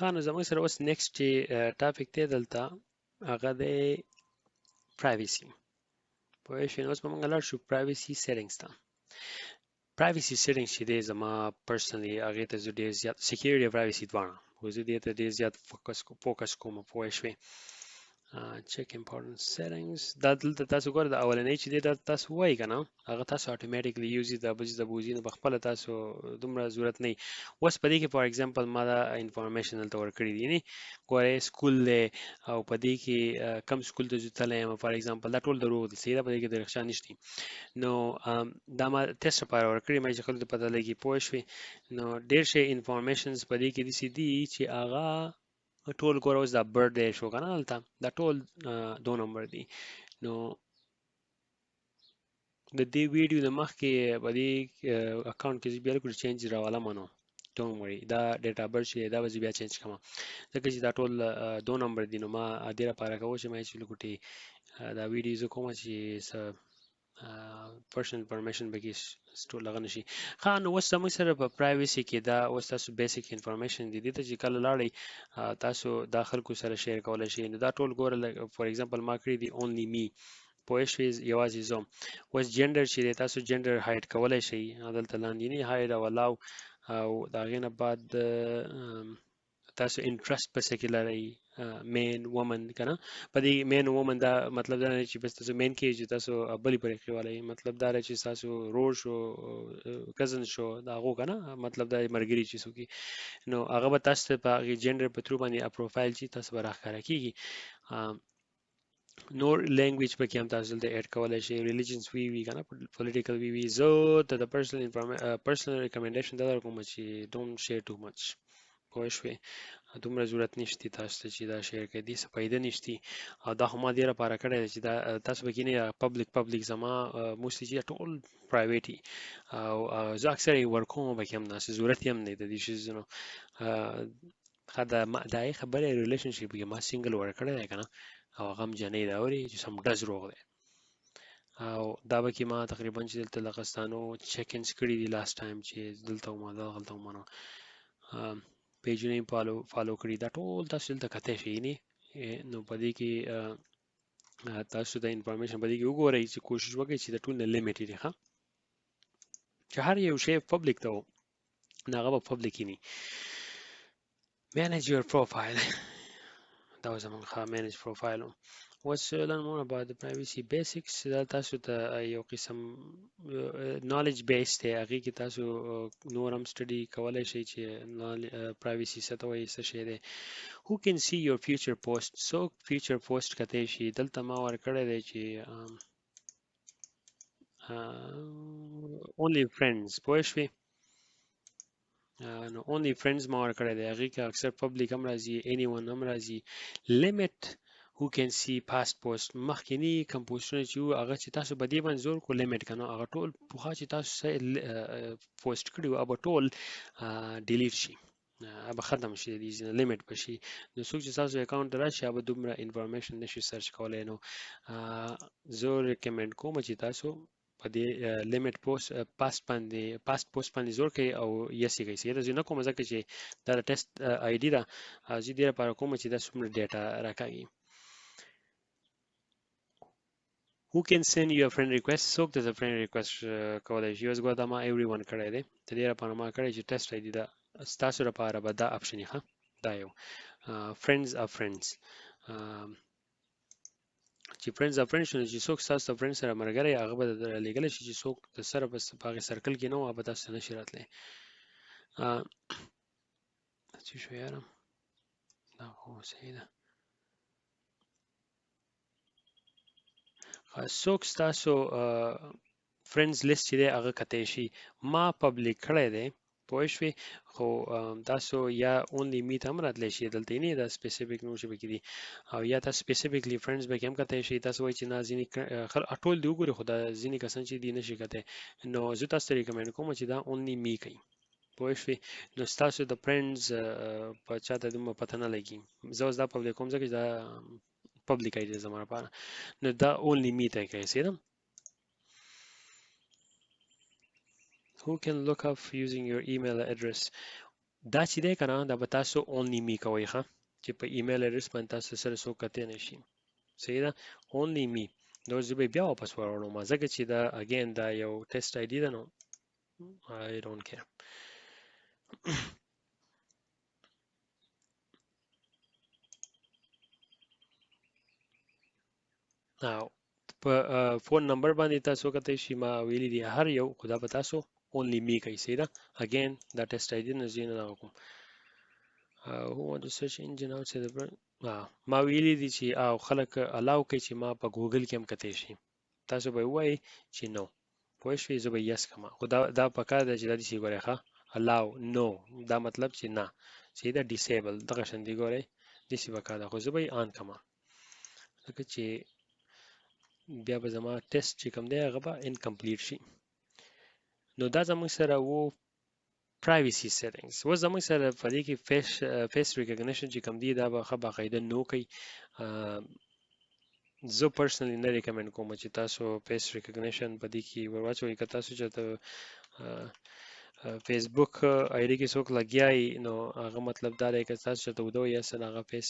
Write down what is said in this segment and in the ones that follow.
خانو زموږ سره اوس نیکسټ چې ټاپک دی دلته هغه دی پرایویسي. پوه شئ نو اوس به موږ لاړ شو پرایویسي سیټینګز ته. پرایویسي سیټینګز چې دی زما پرسنلی هغې ته زه ډېر زیات سیکیورټي او پرایویسي دواړه خو زه دې ته ډېر زیات فوکس کوم. پوه شوې check important settings دا دلته تاسو ګوره د اولنۍ چې دی دا تاسو وایي که نه هغه تاسو اتوماتیکلی یوزي دا بوزي نو په خپله تاسو دومره ضرورت نه وي. اوس په دې کې فار ایگزامپل ما دا انفارمیشن دلته ورکړي دي یعنې ګورئ سکول دی او په دې کې کم سکول ته زه تللی یم فار ایگزامپل دا ټول دروغ دي صحیح ده په دې کې درخشان نشته نو دا ما ټیسټ لپاره ورکړي ما چې خلکو ته پته لګي پوه شوې نو ډېر شی انفارمیشنز په دې کې داسې دي چې هغه ټول ګوره اوس دا برډ دی شو که نه هلته دا ټول 2 نمبر دي نو د دې ویډیو د مخکې په دې اکاونټ کې زه بیا بالکل چینج راولم نو ډونټ وري دا ډیټا برډ چې دا به زه بیا چینج کوم ځکه چې دا ټول 2 نمبر دي نو ما دې لپاره کوم چې ما چې لکوټي دا ویډیو زه کوم چې پرسنل انفارمیشن بګي سټور لغه نشي. ها نو اوس زموږ سره په پرایویسي کې دا اوس تاسو بیسیک انفارمیشن دي دې ته چې کله لاړئ تاسو دا خلکو سره شیر کولی شئ نو دا ټول ګوره فار ایگزامپل ما کړي دي اونلی می پوه شوې یوازې زه اوس جنډر چې دی تاسو جنډر هایډ کولی شئ دلته لاندې نه هایډ او الاو او د هغې نه بعد تاسو انټرست پسې کې لرئ مین وومن که نه په دې مین وومن دا مطلب دا نه چې بس تاسو مین کې چې تاسو بلې پرېښې والی مطلب دا دی چې تاسو رور شو کزن شو د هغو که نه مطلب دا ملګري چې څوک نو هغه به تاسو ته په هغې جنډر په تھرو باندې پروفایل چې تاسو به راښکاره کېږي. نور لینګویج پکې هم تاسو دلته اډ کولی شئ ریلیجنس وي که نه پولیټیکل وي زه ته د پرسنل ریکمنډیشن دا در کوم چې ډونټ شیر ټو مچ پوه شوې دومره ضرورت نشته تاسو ته چې دا شیر کړئ دې څه فایده نشته او دا خو ما دې لپاره کړی دی چې دا تاسو به کینې پبلک زما موسلی چې ټول پرایویټي او زه اکثر یې ورکوم پکې هم داسې ضرورت یې هم نه د دې شیزونو دا یې خبره ریلیشنشپ کې ما سینګل ورکړی دی که نه او هغه هم جنۍ ده اورې چې سم ډز روغ دی او دا به کې ما تقریبا چې دلته لغستانو چیک انس کړي دي لاست ټایم چې دلته ومه دغلته ومه نو پیجونه یې فالو کړي دا ټول تاسو دلته کتی شئ نو په دې کې تاسو د انفارمیشن په دې کې وګورئ چې کوشش وکړئ چې د ټول نه لیمیټ وي ښه چې هر یو شی پبلک ته و نو هغه به پبلک یې نه manage your profile دا و زمونږ ښه manage profile What's learn more about the privacy basics دا تاسو ته یو قسم knowledge base دی هغې کې تاسو نور هم سټډي کولی شئ چې privacy څه ته وایي څه شی دی who can see your future post څوک future post کتی شي دلته ما ورکړی دی چې only friends پوه شوې نو only friends ما ورکړی دی هغې کې اکثر پبلک هم راځي anyone هم راځي limit who can see past post مخکینی کم پوسټونه چې وو هغه چې تاسو په دې باندې زور کو لیمیټ کنه هغه ټول پوښا چې تاسو پوسټ کړي وو هغه ټول ډیلیټ شي هغه ختم شي دې لیمیټ بشي نو څوک چې تاسو اکاونټ راشي هغه دومره انفارمیشن نشي سرچ کولای نو زه ریکمند کوم چې تاسو په دې لیمیټ پاست باندې زور کوي او یس یې کوي زه نه کوم ځکه چې دا ټیسټ آی ډي ده زه دې لپاره کوم چې دا څومره ډیټا راکاږي Who can send you a friend request څوک ته د friend request کولی شي اوس ګوره دا ما everyone کړی دی د دې لپاره ما کړی چې ټیسټ آی ډي ده ستاسو لپاره به دا اپشن یې ښه دا یو friends are friends چې فرینډز او فرینډ شونه چې څوک ستاسو د فرینډ سره ملګری هغه به رالیږلی شي چې څوک د سره په هغې سرکل کې نه و هغه به تاسو ته نشي راتلی څه شو یاره دا خو صحیح ده څوک ستاسو فرینډز لیست چې دی هغه کتی شي ما پبلیک کړی دی پوه شوې خو تاسو یا اونلی می ته هم راتلی شي دلته نه دا سپیسیفیک نو چې پکې دي او یا تاسو سپیسیفیکلی فرینډز به کې هم کتی شي تاسو وایي چې نه ځینې ټول دی وګورئ خو دا ځینې کسان چې دي نشي کتی نو زه تاسو ته ریکمند کوم چې دا اونلی می کوي پوه شوې نو ستاسو د فرینډز په چا ته دومره پته نه لګي زه اوس دا پبلیک کوم ځکه چې دا پبلیک آی ډي زما لپاره نو دا اونلی می ته کوي صحیح ده Who can look up using your email address دا چې دی کنه دا به تاسو اونلی می کوئ ښه چې په ایمیل اډرس باندې تاسو سره څوک کتلی نشي صحیح ده اونلی می نو زه به بیا واپس وروړم ځکه چې دا اگین دا یو ټیسټ آی ډي ده نو I don't care او په فون نمبر باندې تاسو کته شي ما ویلي دي هر یو خدا به تاسو اونلی می کوي صحیح ده اگین دا ټیسټ آی ډي نه زین نه کوم who want to search engine outside the brand ما ویلي دي چې او خلک الاو کوي چې ما په ګوګل کې هم کته شي تاسو به وایي چې نو پوه شئ زه به یس کوم خو دا پکار دی چې دا دې ګورئ ښه الاو نو دا مطلب چې نه چې دا ډیسیبل دغه شان دی ګورئ دې پکار ده خو زه به یې آن کوم ځکه چې بیا به زما ټیسټ چې کوم دی هغه به انکمپلیټ شي نو دا زموږ سره وو privacy settings و زموږ سره په دې کې face recognition چې کوم دی دا به ښه باقاعده نو کوي زه پرسنلی نه ریکمند کوم چې تاسو face recognition په دې کې ورواچوئ که تاسو چېرته فیسبوک آی ډي کې څوک لګیای نو هغه مطلب دا دی که تاسو چېرته وده یا سره هغه فیس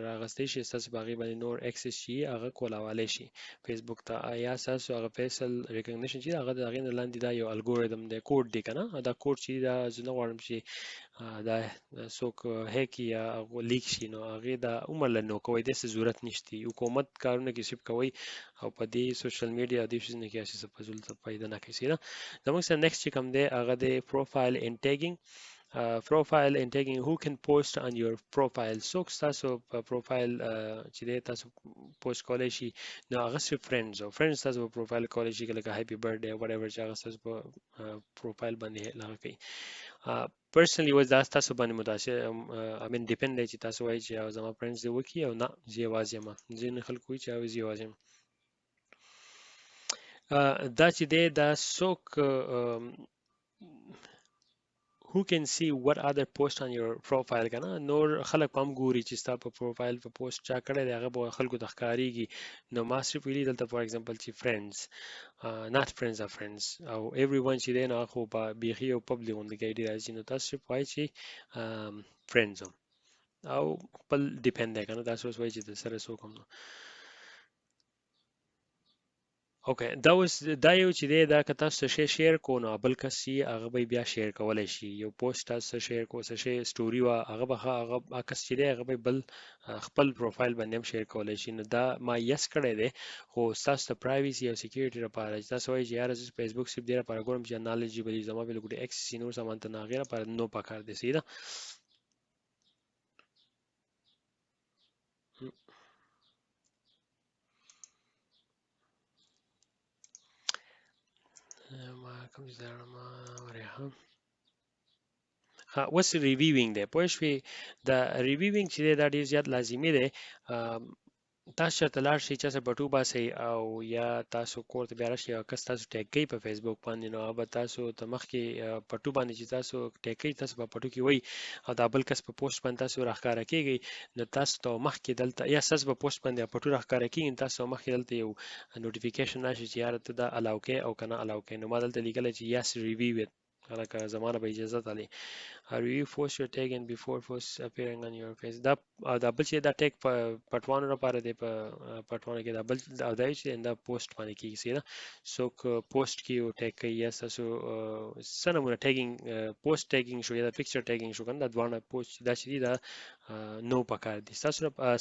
راغستی شي ستاسو په هغې باندې نور اکسس شي هغه کولاولی شي فیسبوک ته یا ستاسو هغه فیسل ریکګنیشن چې هغه د هغې نه لاندې دا یو الګوریدم دی کوډ دی که نه دا کوډ چې دا زه نه غواړم چې دا څوک هیک یا لیک شي نو هغې دا عمر له نو کوئ داسې ضرورت نشته حکومت کارونه کې صرف کوئ او په دې سوشل میډیا دې شیزونه کې هسې څه فضول ته پیدا نه کوي ده زموږ سره نیکسټ چې کوم دی هغه دی پروفایل اینډ ټیګینګ profile and tagging who can post on your profile څوک ستاسو په پروفایل چې دی تاسو پوسټ کولی شي نو هغه صرف فرینډز او فرینډز تاسو په پروفایل کولی شي لکه هیپي برثډے وټ ایور چې هغه ستاسو په پروفایل باندې هغه کوي پرسنلی وز دا تاسو باندې متاثر امین ډیپند دی چې تاسو وایي چې زما فرینډز دې وکړي او نه زه یوازې یم ځینې خلک وایي چې زه یوازې یم دا چې دی دا څوک who can see what other post on your profile کنه نور خلک پام ګوري چې ستا په پروفایل په پوسټ چا کړی دی هغه به خلکو ته ښکاریږي نو ما صرف ویلي دلته فار ایگزامپل چې فرینډز not friends are friends او everyone چې دی نو خو په بیخي یو پبلک غوندې کې راځي نو تاسو صرف وایي چې فرینډز او خپل ډیپند دی کنه تاسو وایي چې د سره څوک هم اوکې دا یو چې دی دا که تاسو څه شی شیر کو نو بل کس یې هغه به بیا شیر کولی شي یو پوسټ تاسو شیر کو څه شی سټوري وه هغه به هغه کس چې دی هغه به بل خپل پروفایل باندې هم شیر کولی شي نو دا ما یس کړی دی خو ستاسو د پرایویسي او سکیورټي لپاره چې تاسو وایئ چې یاره زه فیسبوک صرف دې لپاره ګورم چې نالجبل وي زما بالکل اکسس نور سامان ته نه هغې لپاره نو پکار دی صحیح ده ما کوم ځای ما ورېښم اوس ریویوینګ دی پوه شوې د ریویوینګ چې دی دا ډېر زیات لازمي دی تاسو چېرته لاړ شئ چا سره پټو باسئ او یا تاسو کور ته بیا راشئ او کس تاسو ټیګ کوي په فیسبوک باندې نو هغه به تاسو ته مخکې پټو باندې چې تاسو ټیګ کوي تاسو په پټو کې وایي او دا بل کس په پوسټ باندې تاسو راښکاره کیږئ نو تاسو ته مخکې دلته یا ستاسو په پوسټ باندې پټو راښکاره کیږي نو تاسو مخکې دلته یو نوټیفیکیشن راشي چې یاره ته دا الاو کوې او که نه الاو کوې نو ما دلته لیکلی چې یس ریویو اټ لکه زمانه به اجازه تلی review post your tag and before post appearing on your face دا بل چې دا ټیګ په پټوانو لپاره دی په پټوانو کې دا بل دا چې دا پوسټ باندې کیږي سیده څوک پوسټ کې او ټیګ کوي یا تاسو څه نمونه ټیګینګ پوسټ ټیګینګ شو یا د پکچر ټیګینګ شو کنه دا دوانه پوسټ دا چې دا نو پکار دي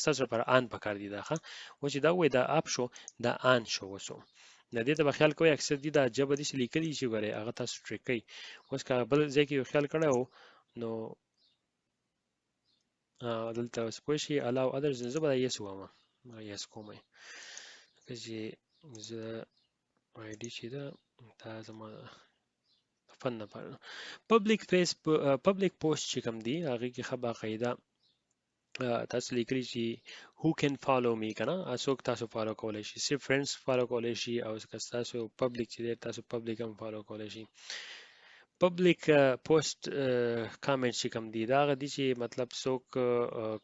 تاسو لپاره ان پکار دي دا ښه و چې دا وای دا اپ شو دا ان شو وسو نه دې ته به خیال کوئ اکثر دي دا جبه دې چې لیکلي شي ګورئ هغه تاسو ټریک کوئ اوس که بل ځای کې خیال کړی و نو دلته اوس پوه شئ الاو ادرز زه به دا یس ووایم یس کوم چې زه آی ډي چې ده دا زما فن لپاره پبلیک پوسټ چې کوم دي هغې کې ښه باقاعده تاسو لیکلی چې who can follow me کنه څوک تاسو فالو کولی شي صرف فرینډز فالو کولی شي او که تاسو پبلیک چې دی تاسو پبلیک هم فالو کولی شي پبلیک پوسټ کامنټس چې کوم دي دا هغه دي چې مطلب څوک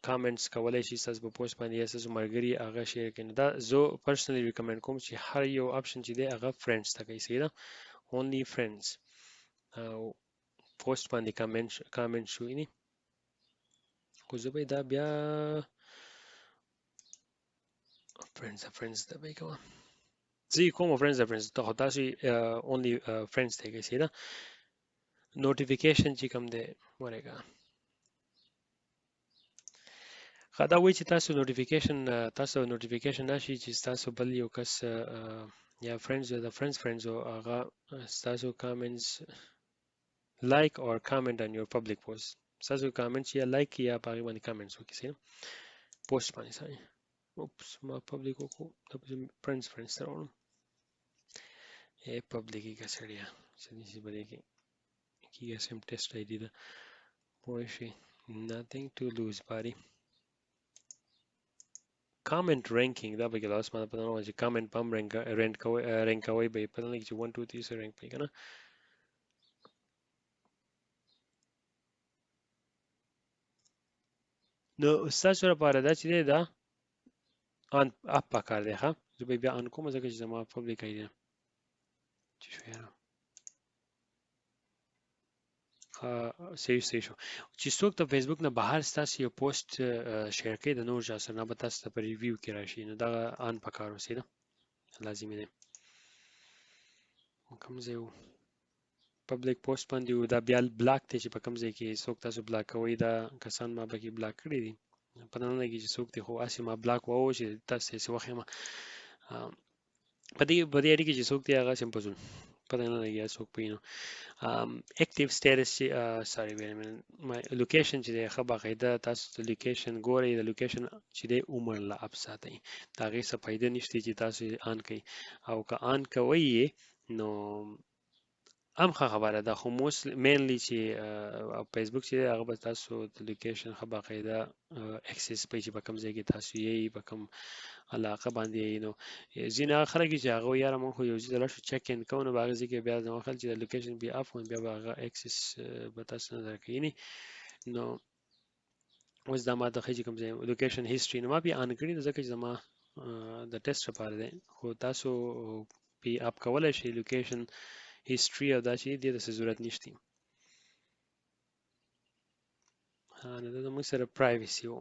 کامنټس کولی شي ستاسو په پوسټ باندې یا ستاسو ملګري هغه شیر کړي دا زه پرسنلی ریکمند کوم چې هر یو آپشن چې دی هغه فرینډز ته کوي صحیح ده اونلی فرینډز او پوسټ باندې کامنټ شوی نه خو زه به دا بیا فرندز دا به کوم زه کوم فرندز ته خو تاسو اونلی فرندز ته کې سیدا نوټیفیکیشن چې کوم دی ورګه خدا وایي چې تاسو نوټیفیکیشن نشي چې تاسو بل یو کس یا فرندز او هغه تاسو کامنټس like or comment on your public post تاسو کامنټس یا لایک یا پاغي باندې کامنټس وکړئ سم پوسټ باندې ساري اوپس ما پبلک کو د فرندز سره ورم اے پبلک کې سړیا سدي سي بده کې کیږي سم ټیسټ آی ډی دا پوه شي nothing to lose buddy comment ranking دا به کې لاس ما پته نه چې comment پم رینک کوي به پته نه چې 1 2 3 سره رینک پي کنه نو استاد سره لپاره دا چې دا ان اپ پکار دی ها زه به بیا ان کوم ځکه چې زما پبلک ایډیا چې شو یاره صحیح شو چې څوک ته فیسبوک نه بهر ستاسو یو پوسټ شیر کړي د نور چا سره نه به تاسو ته په ریویو کې راشي نو دا ان پکار وسی نه لازمي دی کوم ځای پبلک پوسټ باندې دا بیا بلاک ته چې په کوم ځای کې څوک تاسو بلاک کوي دا کسان ما به کې بلاک کړی دي په نن نه کې چې څوک ته خو اسی ما بلاک وو چې تاسو یې وخت ما په دې اړیکه کې چې څوک ته هغه سمپل پته نه لګي څوک پینو اکټیو سټیټس سوري ویټ ما لوکیشن چې دی خو باقاعده تاسو د لوکیشن ګورئ د لوکیشن چې دی عمر لا اپ ساتئ دا غي څه فائدہ نشته چې تاسو آن کړئ او که آن کوئ نو ام خبره ده خو موس مینلی چې فیسبوک چې هغه به تاسو د لوکیشن خو باقاعده اکسس پې چې په کوم ځای کې تاسو یې په کوم علاقه باندې نو ځینې خلک چې هغه یاره مونږ خو یو ځای لاړ شو چک ان کوو نو هغه ځای کې بیا زموږ خلک چې د لوکیشن بیا اف بیا به هغه اکسس به تاسو نه درکوي نو اوس دا ما د خې کوم ځای لوکیشن هیستوري نو ما بیا ان کړی ځکه چې زما د ټیسټ لپاره دی خو تاسو پی اپ کولای شئ لوکیشن هیستوري او دا چې دې د ضرورت نشته نو دا موږ سره پرایویسي و